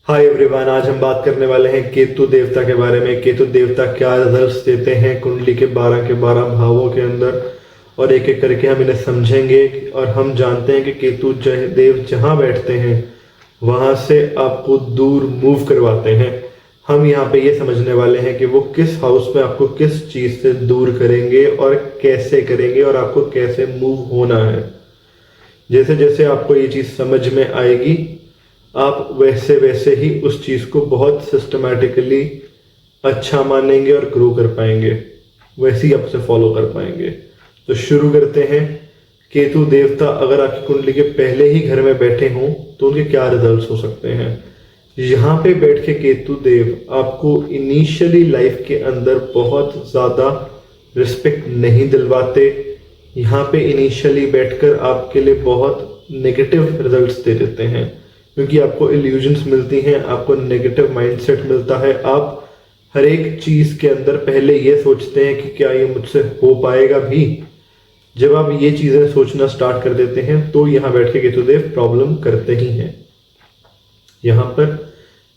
Hi everyone, आज हम बात करने वाले हैं केतु देवता के बारे में। केतु देवता क्या रिजल्ट्स देते हैं कुंडली के 12 भावों के अंदर, और एक एक करके हम इन्हें समझेंगे। और हम जानते हैं कि केतु देव जहां बैठते हैं वहां से आपको दूर मूव करवाते हैं। हम यहाँ पे ये समझने वाले हैं कि वो किस हाउस में आपको किस चीज से दूर करेंगे और कैसे करेंगे और आपको कैसे मूव होना है। जैसे जैसे आपको ये चीज समझ में आएगी, आप वैसे वैसे ही उस चीज को बहुत सिस्टमैटिकली अच्छा मानेंगे और ग्रो कर पाएंगे, वैसे ही आपसे फॉलो कर पाएंगे। तो शुरू करते हैं। केतु देवता अगर आपकी कुंडली के पहले ही घर में बैठे हों तो उनके क्या रिजल्ट्स हो सकते हैं। यहाँ पे बैठ के केतु देव आपको इनिशियली लाइफ के अंदर बहुत ज़्यादा रिस्पेक्ट नहीं दिलवाते। यहाँ पे इनिशियली बैठकर आपके लिए बहुत नेगेटिव रिजल्ट्स दे देते हैं, क्योंकि आपको इल्यूजन्स मिलती हैं, आपको नेगेटिव माइंडसेट मिलता है। आप हर एक चीज़ के अंदर पहले ये सोचते हैं कि क्या ये मुझसे हो पाएगा भी। जब आप ये चीज़ें सोचना स्टार्ट कर देते हैं तो यहाँ बैठ के केतुदेव प्रॉब्लम करते ही हैं। यहाँ पर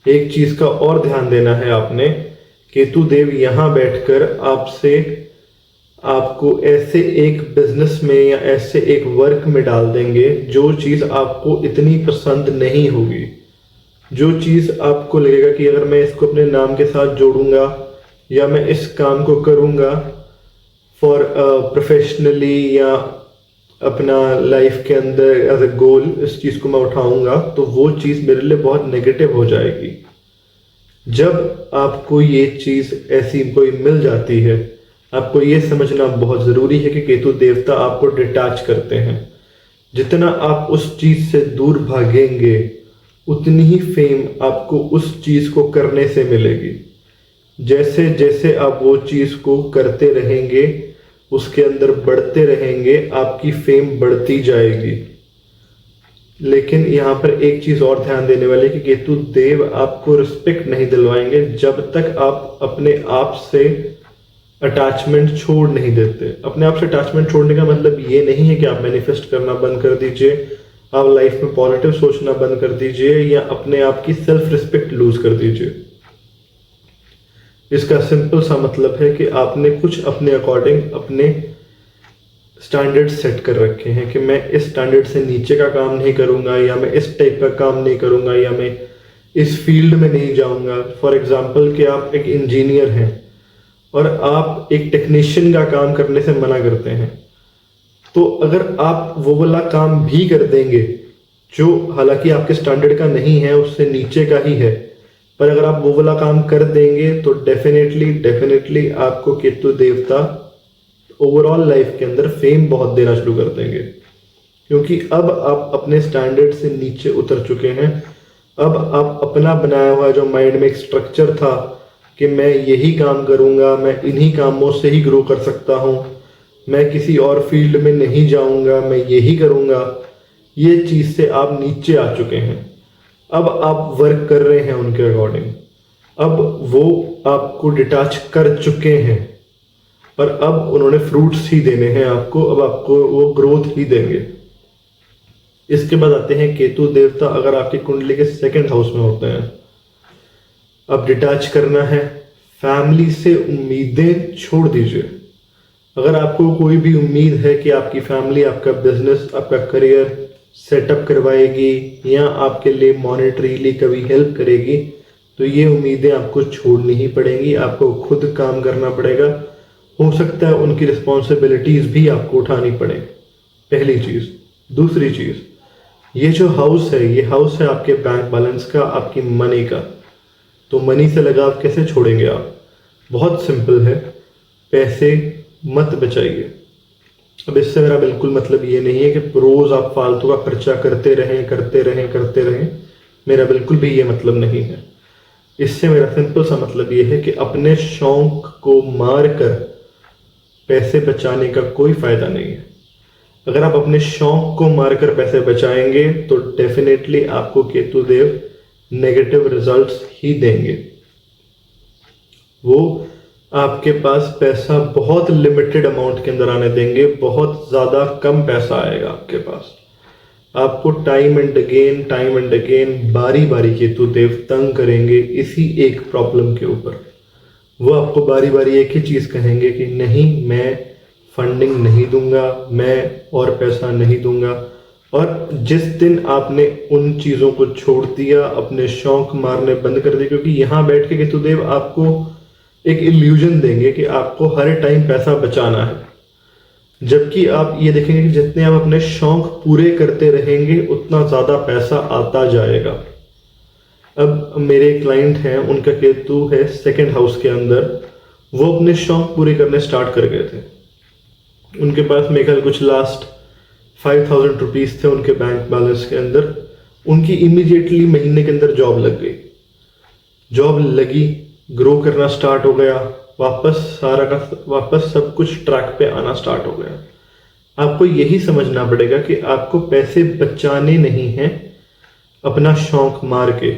एक चीज़ का और ध्यान देना है आपने। केतुदेव यहाँ बैठकर आपको ऐसे एक बिजनेस में या ऐसे एक वर्क में डाल देंगे जो चीज़ आपको इतनी पसंद नहीं होगी, जो चीज़ आपको लगेगा कि अगर मैं इसको अपने नाम के साथ जोड़ूंगा या मैं इस काम को करूंगा फॉर प्रोफेशनली या अपना लाइफ के अंदर एज अ गोल, इस चीज़ को मैं उठाऊंगा तो वो चीज़ मेरे लिए बहुत नेगेटिव हो जाएगी। जब आपको ये चीज़ ऐसी कोई मिल जाती है, आपको ये समझना बहुत ज़रूरी है कि केतु देवता आपको डिटैच करते हैं। जितना आप उस चीज़ से दूर भागेंगे उतनी ही फेम आपको उस चीज़ को करने से मिलेगी। जैसे जैसे आप वो चीज़ को करते रहेंगे, उसके अंदर बढ़ते रहेंगे, आपकी फेम बढ़ती जाएगी। लेकिन यहाँ पर एक चीज़ और ध्यान देने वाली है कि केतु देव आपको रिस्पेक्ट नहीं दिलवाएंगे जब तक आप अपने आप से अटैचमेंट छोड़ नहीं देते। अपने आप से अटैचमेंट छोड़ने का मतलब ये नहीं है कि आप मैनिफेस्ट करना बंद कर दीजिए, आप लाइफ में पॉजिटिव सोचना बंद कर दीजिए या अपने आप की सेल्फ रिस्पेक्ट लूज कर दीजिए। इसका सिंपल सा मतलब है कि आपने कुछ अपने अकॉर्डिंग अपने स्टैंडर्ड सेट कर रखे हैं कि मैं इस स्टैंडर्ड से नीचे का काम नहीं करूंगा, या मैं इस टाइप का काम नहीं करूंगा, या मैं इस फील्ड में नहीं जाऊंगा। फॉर एग्जाम्पल कि आप एक इंजीनियर हैं और आप एक टेक्नीशियन का काम करने से मना करते हैं, तो अगर आप वो वाला काम भी कर देंगे जो हालांकि आपके स्टैंडर्ड का नहीं है, उससे नीचे का ही है, पर अगर आप वो वाला काम कर देंगे तो डेफिनेटली आपको केतु देवता ओवरऑल लाइफ के अंदर फेम बहुत देना शुरू कर देंगे, क्योंकि अब आप अपने स्टैंडर्ड से नीचे उतर चुके हैं। अब आप अपना बनाया हुआ जो माइंड में एक स्ट्रक्चर था कि मैं यही काम करूंगा, मैं इन्हीं कामों से ही ग्रो कर सकता हूं, मैं किसी और फील्ड में नहीं जाऊंगा, मैं यही करूंगा, ये चीज़ से आप नीचे आ चुके हैं। अब आप वर्क कर रहे हैं उनके अकॉर्डिंग। अब वो आपको डिटैच कर चुके हैं और अब उन्होंने फ्रूट्स ही देने हैं आपको, अब आपको वो ग्रोथ ही देंगे। इसके बाद आते हैं केतु देवता अगर आपकी कुंडली के सेकंड हाउस में होते हैं। अब डिटैच करना है, फैमिली से उम्मीदें छोड़ दीजिए। अगर आपको कोई भी उम्मीद है कि आपकी फैमिली आपका बिजनेस, आपका करियर सेटअप करवाएगी या आपके लिए मॉनेटरीली कभी हेल्प करेगी, तो ये उम्मीदें आपको छोड़नी ही पड़ेंगी। आपको खुद काम करना पड़ेगा। हो सकता है उनकी रिस्पॉन्सिबिलिटीज भी आपको उठानी पड़े, पहली चीज। दूसरी चीज, ये जो हाउस है, ये हाउस है आपके बैंक बैलेंस का, आपकी मनी का। तो मनी से लगाव कैसे छोड़ेंगे आप? बहुत सिंपल है, पैसे मत बचाइए। अब इससे मेरा बिल्कुल मतलब ये नहीं है कि रोज आप फालतू का खर्चा करते रहें। मेरा बिल्कुल भी ये मतलब नहीं है। इससे मेरा सिंपल सा मतलब ये है कि अपने शौक को मार कर पैसे बचाने का कोई फायदा नहीं है। अगर आप अपने शौक को मारकर पैसे बचाएंगे तो डेफिनेटली आपको केतु देव नेगेटिव रिजल्ट्स ही देंगे। वो आपके पास पैसा बहुत लिमिटेड अमाउंट के अंदर आने देंगे, बहुत ज़्यादा कम पैसा आएगा आपके पास। आपको टाइम एंड अगेन बारी बारी केतु देव तंग करेंगे इसी एक प्रॉब्लम के ऊपर। वो आपको बारी बारी एक ही चीज़ कहेंगे कि नहीं, मैं फंडिंग नहीं दूंगा, मैं और पैसा नहीं दूंगा। और जिस दिन आपने उन चीज़ों को छोड़ दिया, अपने शौक मारने बंद कर दिए, क्योंकि यहाँ बैठ के केतुदेव आपको एक इल्यूजन देंगे कि आपको हर टाइम पैसा बचाना है, जबकि आप ये देखेंगे कि जितने आप अपने शौक पूरे करते रहेंगे उतना ज़्यादा पैसा आता जाएगा। अब मेरे क्लाइंट हैं, उनका केतु है सेकंड हाउस के अंदर, वो अपने शौक पूरे करने स्टार्ट कर गए थे। उनके पास मेरे ख्याल कुछ लास्ट 5000 रुपीज़ थे उनके बैंक बैलेंस के अंदर। उनकी इमीडिएटली महीने के अंदर जॉब लग गई, जॉब लगी, ग्रो करना स्टार्ट हो गया, वापस सब कुछ ट्रैक पे आना स्टार्ट हो गया। आपको यही समझना पड़ेगा कि आपको पैसे बचाने नहीं हैं अपना शौक मार के।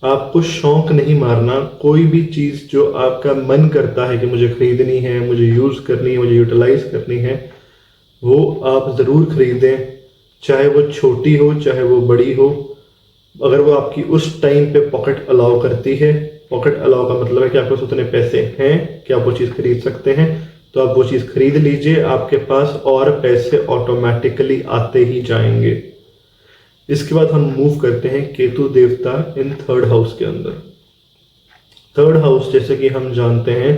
आपको शौक नहीं मारना, कोई भी चीज़ जो आपका मन करता है कि मुझे खरीदनी है, मुझे यूज़ करनी है, मुझे यूटिलाइज करनी है, वो आप ज़रूर खरीदें, चाहे वो छोटी हो चाहे वो बड़ी हो। अगर वो आपकी उस टाइम पे पॉकेट अलाउ करती है, पॉकेट अलाउ का मतलब है कि आपके पास उतने पैसे हैं कि आप वो चीज़ खरीद सकते हैं, तो आप वो चीज़ खरीद लीजिए, आपके पास और पैसे ऑटोमेटिकली आते ही जाएंगे। इसके बाद हम मूव करते हैं केतु देवता इन थर्ड हाउस के अंदर। थर्ड हाउस जैसे कि हम जानते हैं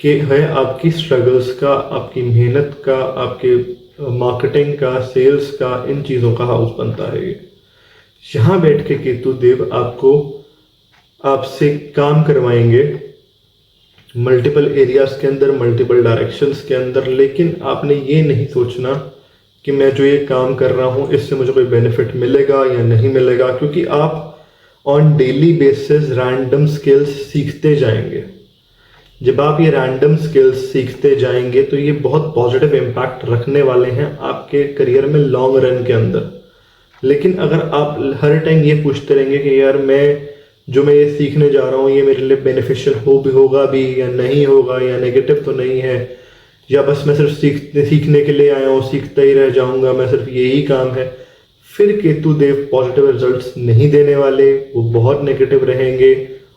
कि है आपकी स्ट्रगल्स का, आपकी मेहनत का, आपके मार्केटिंग का, सेल्स का, इन चीज़ों का हाउस बनता है ये। यहाँ बैठ के केतु देव आपसे काम करवाएंगे मल्टीपल एरियाज के अंदर, मल्टीपल डायरेक्शंस के अंदर, लेकिन आपने ये नहीं सोचना कि मैं जो ये काम कर रहा हूँ इससे मुझे कोई बेनिफिट मिलेगा या नहीं मिलेगा, क्योंकि आप on daily basis random skills सीखते जाएंगे। जब आप ये रैंडम स्किल्स सीखते जाएंगे तो ये बहुत पॉजिटिव इम्पैक्ट रखने वाले हैं आपके करियर में लॉन्ग रन के अंदर। लेकिन अगर आप हर टाइम ये पूछते रहेंगे कि यार मैं ये सीखने जा रहा हूँ ये मेरे लिए बेनिफिशियल होगा भी या नहीं होगा, या नेगेटिव तो नहीं है, या बस मैं सिर्फ सीखने के लिए आया हूँ, सीखता ही रह जाऊँगा, मैं सिर्फ यही काम है, फिर केतु देव पॉजिटिव रिजल्ट्स नहीं देने वाले, वो बहुत नेगेटिव रहेंगे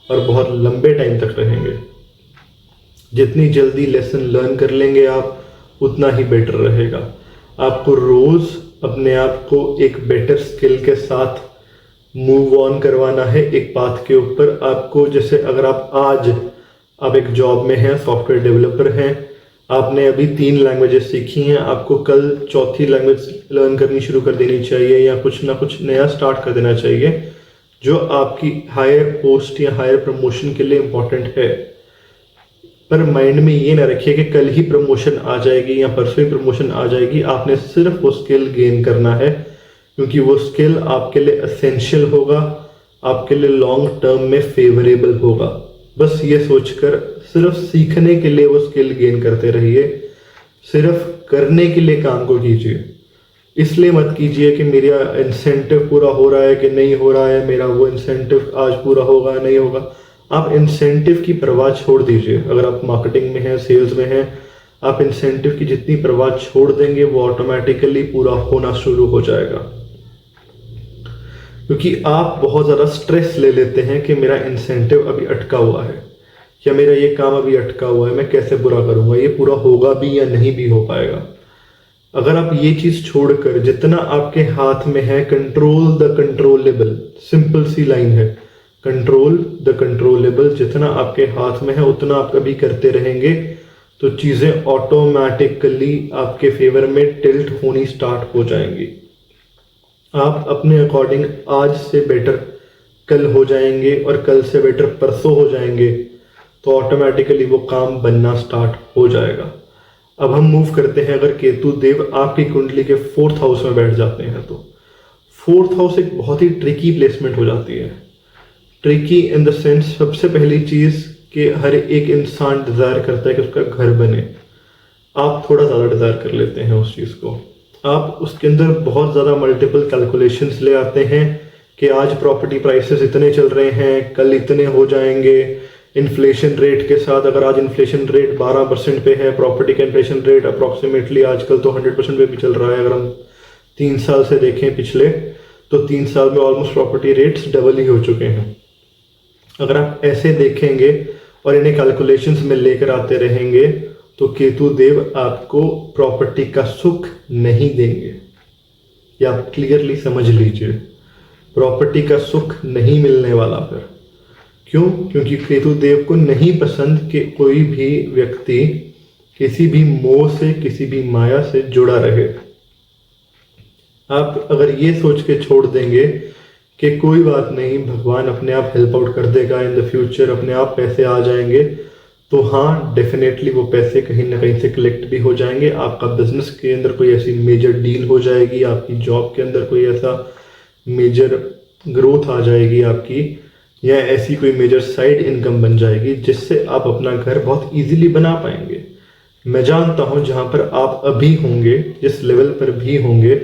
और बहुत लंबे टाइम तक रहेंगे। जितनी जल्दी लेसन लर्न कर लेंगे आप, उतना ही बेटर रहेगा। आपको रोज़ अपने आप को एक बेटर स्किल के साथ मूव ऑन करवाना है एक पाथ के ऊपर। आपको जैसे अगर आप एक जॉब में हैं, सॉफ्टवेयर डेवलपर हैं, आपने अभी 3 लैंग्वेजेस सीखी हैं, आपको कल चौथी लैंग्वेज लर्न करनी शुरू कर देनी चाहिए या कुछ ना कुछ नया स्टार्ट कर देना चाहिए जो आपकी हायर पोस्ट या हायर प्रमोशन के लिए इम्पोर्टेंट है। पर माइंड में ये ना रखिए कि कल ही प्रमोशन आ जाएगी या परसों ही प्रमोशन आ जाएगी। आपने सिर्फ वो स्किल गेन करना है, क्योंकि वो स्किल आपके लिए एसेंशियल होगा, आपके लिए लॉन्ग टर्म में फेवरेबल होगा। बस ये सोचकर सिर्फ सीखने के लिए वो स्किल गेन करते रहिए, सिर्फ करने के लिए काम को कीजिए। इसलिए मत कीजिए कि मेरा इंसेंटिव पूरा हो रहा है कि नहीं हो रहा है, मेरा वो इंसेंटिव आज पूरा होगा नहीं होगा। आप इंसेंटिव की परवाह छोड़ दीजिए। अगर आप मार्केटिंग में हैं, सेल्स में हैं, आप इंसेंटिव की जितनी परवाह छोड़ देंगे वो ऑटोमेटिकली पूरा होना शुरू हो जाएगा। क्योंकि आप बहुत ज़्यादा स्ट्रेस ले लेते हैं कि मेरा इंसेंटिव अभी अटका हुआ है या मेरा ये काम अभी अटका हुआ है, मैं कैसे पूरा करूँगा, ये पूरा होगा भी या नहीं भी हो पाएगा। अगर आप ये चीज़ छोड़कर जितना आपके हाथ में है, कंट्रोल द कंट्रोलेबल, सिंपल सी लाइन है, कंट्रोल द कंट्रोलेबल, जितना आपके हाथ में है उतना आप कभी करते रहेंगे तो चीज़ें ऑटोमेटिकली आपके फेवर में टिल्ट होनी स्टार्ट हो जाएंगी। आप अपने अकॉर्डिंग आज से बेटर कल हो जाएंगे और कल से बेटर परसों हो जाएंगे, तो ऑटोमेटिकली वो काम बनना स्टार्ट हो जाएगा। अब हम मूव करते हैं, अगर केतु देव आपकी कुंडली के 4th हाउस में बैठ जाते हैं तो 4th हाउस एक बहुत ही ट्रिकी प्लेसमेंट हो जाती है। ट्रिकी इन द सेंस, सबसे पहली चीज़ कि हर एक इंसान डिज़ायर करता है कि उसका घर बने। आप थोड़ा ज़्यादा डिज़ायर कर लेते हैं उस चीज़ को, आप उसके अंदर बहुत ज़्यादा मल्टीपल कैलकुलेशंस ले आते हैं कि आज प्रॉपर्टी प्राइसेस इतने चल रहे हैं, कल इतने हो जाएंगे। इन्फ्लेशन रेट के साथ, अगर आज इन्फ्लेशन रेट 12% पे है, प्रॉपर्टी का इन्फ्लेशन रेट अप्रॉक्सीमेटली आजकल तो 100% पे भी चल रहा है। अगर हम 3 साल से देखें पिछले, तो 3 साल में ऑलमोस्ट प्रॉपर्टी रेट्स डबल ही हो चुके हैं। अगर आप ऐसे देखेंगे और इन्हें कैलकुलेशंस में लेकर आते रहेंगे तो केतु देव आपको प्रॉपर्टी का सुख नहीं देंगे। ये आप क्लियरली समझ लीजिए, प्रॉपर्टी का सुख नहीं मिलने वाला फिर। क्यों? क्योंकि केतु देव को नहीं पसंद कि कोई भी व्यक्ति किसी भी मोह से, किसी भी माया से जुड़ा रहे। आप अगर ये सोच के छोड़ देंगे कि कोई बात नहीं, भगवान अपने आप हेल्प आउट कर देगा, इन द फ्यूचर अपने आप पैसे आ जाएंगे, तो हाँ डेफिनेटली वो पैसे कहीं ना कहीं से कलेक्ट भी हो जाएंगे। आपका बिजनेस के अंदर कोई ऐसी मेजर डील हो जाएगी, आपकी जॉब के अंदर कोई ऐसा मेजर ग्रोथ आ जाएगी आपकी, या ऐसी कोई मेजर साइड इनकम बन जाएगी जिससे आप अपना घर बहुत इजीली बना पाएंगे। मैं जानता हूँ जहाँ पर आप अभी होंगे, जिस लेवल पर भी होंगे,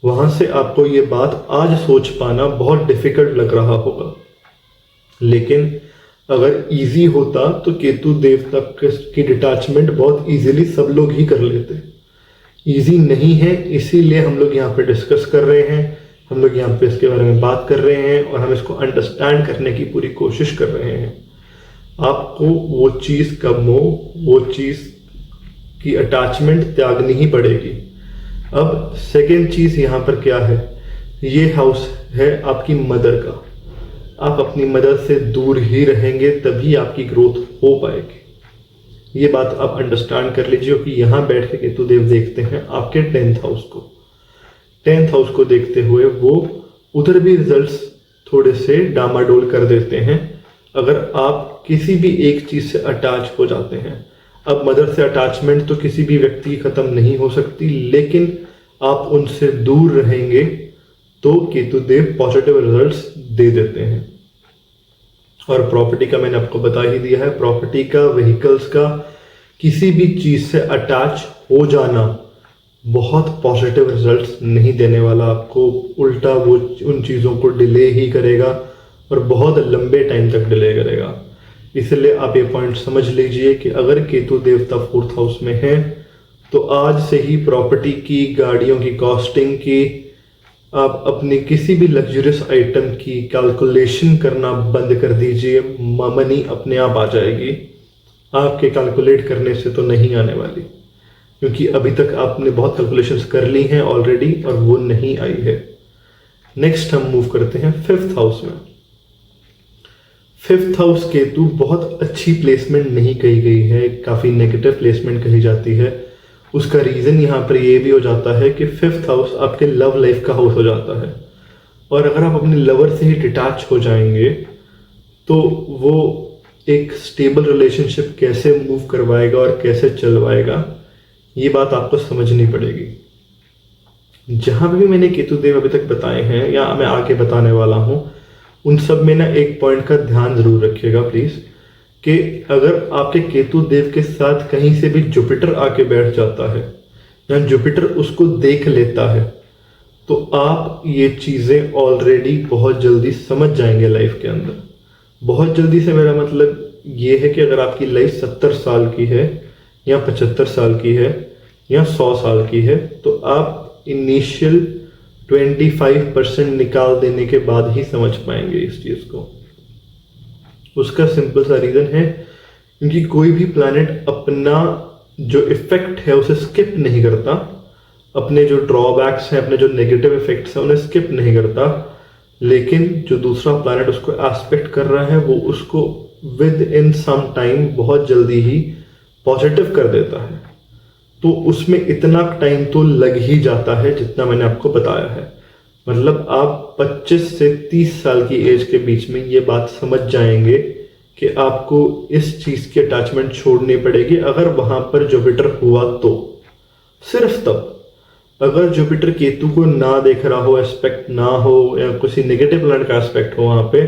वहाँ से आपको ये बात आज सोच पाना बहुत डिफिकल्ट लग रहा होगा। लेकिन अगर इजी होता तो केतु देव तक की डिटैचमेंट बहुत इजीली सब लोग ही कर लेते। इजी नहीं है, इसीलिए हम लोग यहाँ पे डिस्कस कर रहे हैं, हम लोग यहाँ पे इसके बारे में बात कर रहे हैं और हम इसको अंडरस्टैंड करने की पूरी कोशिश कर रहे हैं। आपको वो चीज़ का मोह, वो चीज़ की अटैचमेंट त्यागनी ही पड़ेगी। अब सेकेंड चीज़ यहाँ पर क्या है, ये हाउस है आपकी मदर का। आप अपनी मदर से दूर ही रहेंगे तभी आपकी ग्रोथ हो पाएगी। ये बात आप अंडरस्टैंड कर लीजिए कि यहाँ बैठ के केतु देव देखते हैं आपके 10th हाउस को। 10th हाउस को देखते हुए वो उधर भी रिजल्ट्स थोड़े से डामाडोल कर देते हैं अगर आप किसी भी एक चीज़ से अटैच हो जाते हैं। अब मदर से अटैचमेंट तो किसी भी व्यक्ति की ख़त्म नहीं हो सकती, लेकिन आप उनसे दूर रहेंगे तो केतु देव पॉजिटिव रिजल्ट्स दे देते हैं। और प्रॉपर्टी का मैंने आपको बता ही दिया है, प्रॉपर्टी का, व्हीकल्स का, किसी भी चीज़ से अटैच हो जाना बहुत पॉजिटिव रिजल्ट्स नहीं देने वाला आपको, उल्टा वो उन चीज़ों को डिले ही करेगा और बहुत लंबे टाइम तक डिले करेगा। इसलिए आप ये पॉइंट समझ लीजिए कि अगर केतु देवता 4th हाउस में है तो आज से ही प्रॉपर्टी की, गाड़ियों की कॉस्टिंग की, आप अपनी किसी भी लग्जरियस आइटम की कैलकुलेशन करना बंद कर दीजिए। मनी अपने आप आ जाएगी, आपके कैलकुलेट करने से तो नहीं आने वाली, क्योंकि अभी तक आपने बहुत कैलकुलेशंस कर ली हैं ऑलरेडी और वो नहीं आई है। नेक्स्ट हम मूव करते हैं 5th हाउस में। 5th हाउस केतु बहुत अच्छी प्लेसमेंट नहीं कही गई है, काफ़ी नेगेटिव प्लेसमेंट कही जाती है। उसका रीज़न यहाँ पर ये भी हो जाता है कि 5th हाउस आपके लव लाइफ का हाउस हो जाता है, और अगर आप अपने लवर से ही डिटैच हो जाएंगे तो वो एक स्टेबल रिलेशनशिप कैसे मूव करवाएगा और कैसे चलवाएगा, ये बात आपको समझनी पड़ेगी। जहाँ भी मैंने केतु देव अभी तक बताए हैं या मैं आगे बताने वाला हूँ, उन सब में ना एक पॉइंट का ध्यान ज़रूर रखिएगा प्लीज़, कि अगर आपके केतु देव के साथ कहीं से भी जुपिटर आके बैठ जाता है या जुपिटर उसको देख लेता है तो आप ये चीज़ें ऑलरेडी बहुत जल्दी समझ जाएंगे लाइफ के अंदर। बहुत जल्दी से मेरा मतलब ये है कि अगर आपकी लाइफ 70 साल की है या 75 साल की है या 100 साल की है तो आप इनिशियल 25% निकाल देने के बाद ही समझ पाएंगे इस चीज़ को। उसका सिंपल सा रीज़न है क्योंकि कोई भी प्लैनेट अपना जो इफेक्ट है उसे स्किप नहीं करता, अपने जो ड्रॉबैक्स हैं, अपने जो नेगेटिव इफेक्ट्स हैं उन्हें स्किप नहीं करता, लेकिन जो दूसरा प्लैनेट उसको एस्पेक्ट कर रहा है वो उसको विद इन सम टाइम बहुत जल्दी ही पॉजिटिव कर देता है। तो उसमें इतना टाइम तो लग ही जाता है जितना मैंने आपको बताया है। मतलब आप 25 से 30 साल की एज के बीच में ये बात समझ जाएंगे कि आपको इस चीज़ की अटैचमेंट छोड़नी पड़ेगी अगर वहाँ पर जुपिटर हुआ तो। सिर्फ तब, अगर जुपिटर केतु को ना देख रहा हो, एस्पेक्ट ना हो या किसी नेगेटिव प्लैनेट का एस्पेक्ट हो वहाँ पे,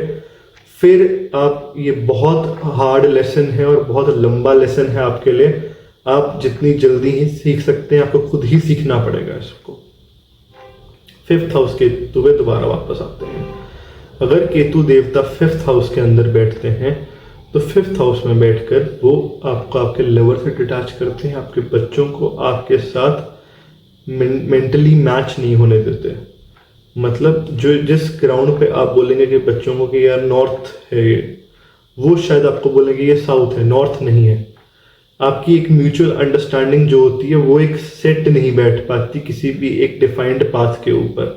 फिर आप, ये बहुत हार्ड लेसन है और बहुत लंबा लेसन है आपके लिए। आप जितनी जल्दी ही सीख सकते हैं आपको खुद ही सीखना पड़ेगा इसको। 5th हाउस केतु पे दोबारा वापस आते हैं। अगर केतु देवता 5th हाउस के अंदर बैठते हैं तो 5th हाउस में बैठकर वो आपको आपके लवर से डिटैच करते हैं, आपके बच्चों को आपके साथ मेंटली मैच नहीं होने देते। मतलब जो जिस ग्राउंड पे आप बोलेंगे कि बच्चों को कि यार नॉर्थ है ये, वो शायद आपको बोलेंगे ये साउथ है, नॉर्थ नहीं है। आपकी एक म्यूचुअल अंडरस्टैंडिंग जो होती है वो एक सेट नहीं बैठ पाती किसी भी एक डिफाइंड पाथ के ऊपर।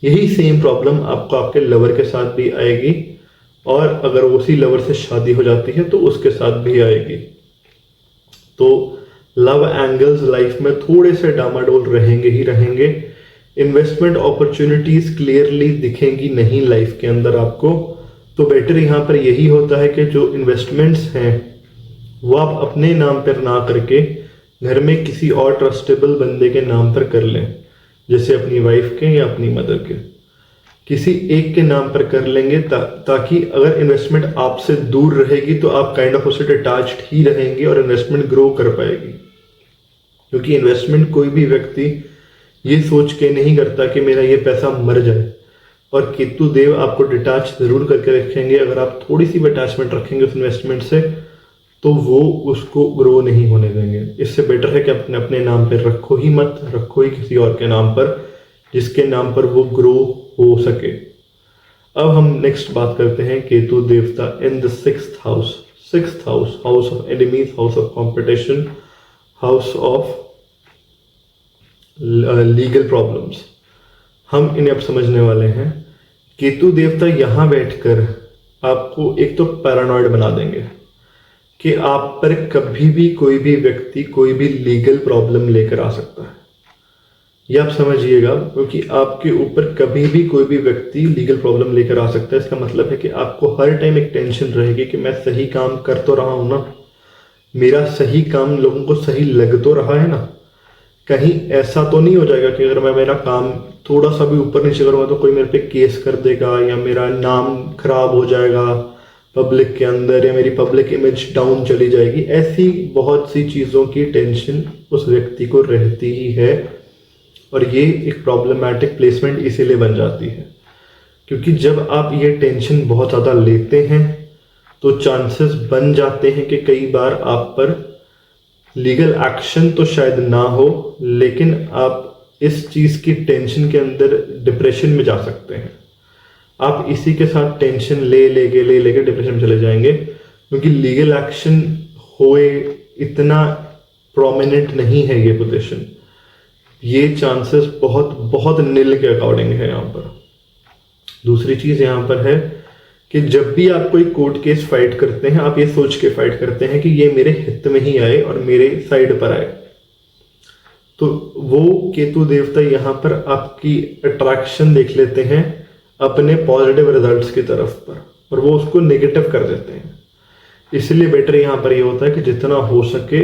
यही सेम प्रॉब्लम आपको आपके लवर के साथ भी आएगी, और अगर उसी लवर से शादी हो जाती है तो उसके साथ भी आएगी। तो लव एंगल्स लाइफ में थोड़े से डामाडोल रहेंगे ही रहेंगे। इन्वेस्टमेंट अपॉर्चुनिटीज क्लियरली दिखेंगी नहीं लाइफ के अंदर आपको। तो बेटर यहाँ पर यही होता है कि जो इन्वेस्टमेंट्स हैं वो आप अपने नाम पर ना करके घर में किसी और ट्रस्टेबल बंदे के नाम पर कर लें, जैसे अपनी वाइफ के या अपनी मदर के, किसी एक के नाम पर कर लेंगे ताकि अगर इन्वेस्टमेंट आपसे दूर रहेगी तो आप काइंड ऑफ उससे डिटैच्ड ही रहेंगे और इन्वेस्टमेंट ग्रो कर पाएगी। क्योंकि इन्वेस्टमेंट कोई भी व्यक्ति ये सोच के नहीं करता कि मेरा ये पैसा मर जाए, और केतु देव आपको डिटैच जरूर करके रखेंगे। अगर आप थोड़ी सी भी अटैचमेंट रखेंगे उस इन्वेस्टमेंट से तो वो उसको ग्रो नहीं होने देंगे। इससे बेटर है कि अपने अपने नाम पर रखो ही मत, रखो ही किसी और के नाम पर जिसके नाम पर वो ग्रो हो सके। अब हम नेक्स्ट बात करते हैं केतु देवता in the 6th house. 6th house, house of enemies, house of competition, house of legal problems. हम इन्हें अब समझने वाले हैं। केतु देवता यहाँ बैठकर आपको एक तो पैरानॉइड बना देंगे कि आप पर कभी भी कोई भी व्यक्ति कोई भी लीगल प्रॉब्लम लेकर आ सकता है। ये आप समझिएगा, क्योंकि आपके ऊपर कभी भी कोई भी व्यक्ति लीगल प्रॉब्लम लेकर आ सकता है। इसका मतलब है कि आपको हर टाइम एक टेंशन रहेगी कि मैं सही काम कर तो रहा हूं ना, मेरा सही काम लोगों को सही लग तो रहा है ना, कहीं ऐसा तो नहीं हो जाएगा कि अगर मैं मेरा काम थोड़ा सा भी ऊपर नीचे करूँगा तो कोई मेरे पे केस कर देगा या मेरा नाम खराब हो जाएगा पब्लिक के अंदर, या मेरी पब्लिक इमेज डाउन चली जाएगी। ऐसी बहुत सी चीज़ों की टेंशन उस व्यक्ति को रहती ही है, और ये एक प्रॉब्लमैटिक प्लेसमेंट इसीलिए बन जाती है क्योंकि जब आप ये टेंशन बहुत ज़्यादा लेते हैं तो चांसेस बन जाते हैं कि कई बार आप पर लीगल एक्शन तो शायद ना हो, लेकिन आप इस चीज़ की टेंशन के अंदर डिप्रेशन में जा सकते हैं। आप इसी के साथ टेंशन ले लेके डिप्रेशन में चले जाएंगे, क्योंकि लीगल एक्शन होए इतना प्रोमिनेंट नहीं है ये पोजीशन। ये चांसेस बहुत बहुत नील के अकॉर्डिंग है यहाँ पर। दूसरी चीज़ यहाँ पर है कि जब भी आप कोई कोर्ट केस फाइट करते हैं आप ये सोच के फाइट करते हैं कि ये मेरे हित में ही आए और मेरे साइड पर आए। तो वो केतु देवता यहाँ पर आपकी अट्रैक्शन देख लेते हैं अपने पॉजिटिव रिजल्ट्स की तरफ पर, और वो उसको नेगेटिव कर देते हैं। इसलिए बेटर यहाँ पर ये होता है कि जितना हो सके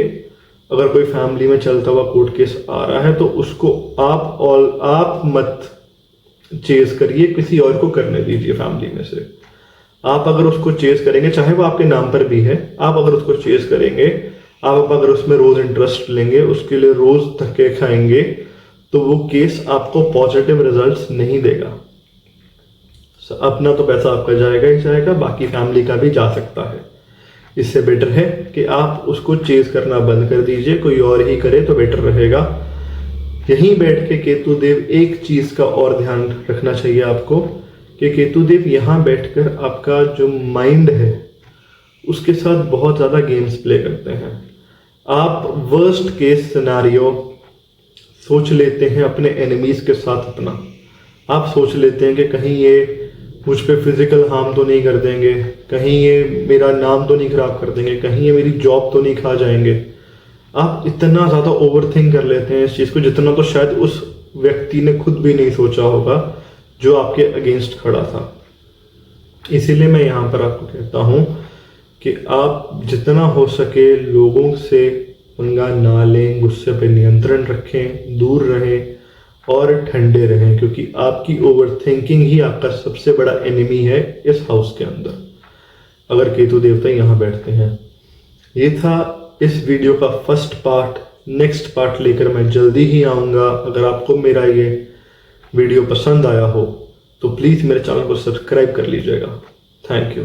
अगर कोई फैमिली में चलता हुआ कोर्ट केस आ रहा है तो उसको आप मत चेज करिए, किसी और को करने दीजिए फैमिली में से। आप अगर उसको चेज करेंगे, चाहे वो आपके नाम पर भी है, आप अगर उसको चेज करेंगे, आप अगर उसमें रोज इंटरेस्ट लेंगे, उसके लिए रोज धक्के खाएंगे, तो वो केस आपको पॉजिटिव रिजल्ट्स नहीं देगा। अपना तो पैसा आपका जाएगा ही जाएगा, बाकी फैमिली का भी जा सकता है। इससे बेटर है कि आप उसको चेज करना बंद कर दीजिए, कोई और ही करे तो बेटर रहेगा। यहीं बैठ के केतु देव एक चीज का और ध्यान रखना चाहिए आपको कि केतु देव यहाँ बैठकर आपका जो माइंड है उसके साथ बहुत ज्यादा गेम्स प्ले करते हैं। आप वर्स्ट केस सिनेरियो सोच लेते हैं अपने एनिमीज के साथ अपना। आप सोच लेते हैं कि कहीं ये मुझ पे फिजिकल हार्म तो नहीं कर देंगे, कहीं ये मेरा नाम तो नहीं खराब कर देंगे, कहीं ये मेरी जॉब तो नहीं खा जाएंगे। आप इतना ज़्यादा ओवरथिंक कर लेते हैं इस चीज़ को, जितना तो शायद उस व्यक्ति ने खुद भी नहीं सोचा होगा जो आपके अगेंस्ट खड़ा था। इसीलिए मैं यहाँ पर आपको कहता हूँ कि आप जितना हो सके लोगों से पंगा ना लें, गुस्से पे नियंत्रण रखें, दूर रहें और ठंडे रहें, क्योंकि आपकी ओवर थिंकिंग ही आपका सबसे बड़ा एनिमी है इस हाउस के अंदर अगर केतु देवता यहाँ बैठते हैं। ये था इस वीडियो का फर्स्ट पार्ट। नेक्स्ट पार्ट लेकर मैं जल्दी ही आऊँगा। अगर आपको मेरा ये वीडियो पसंद आया हो तो प्लीज़ मेरे चैनल को सब्सक्राइब कर लीजिएगा। Thank you.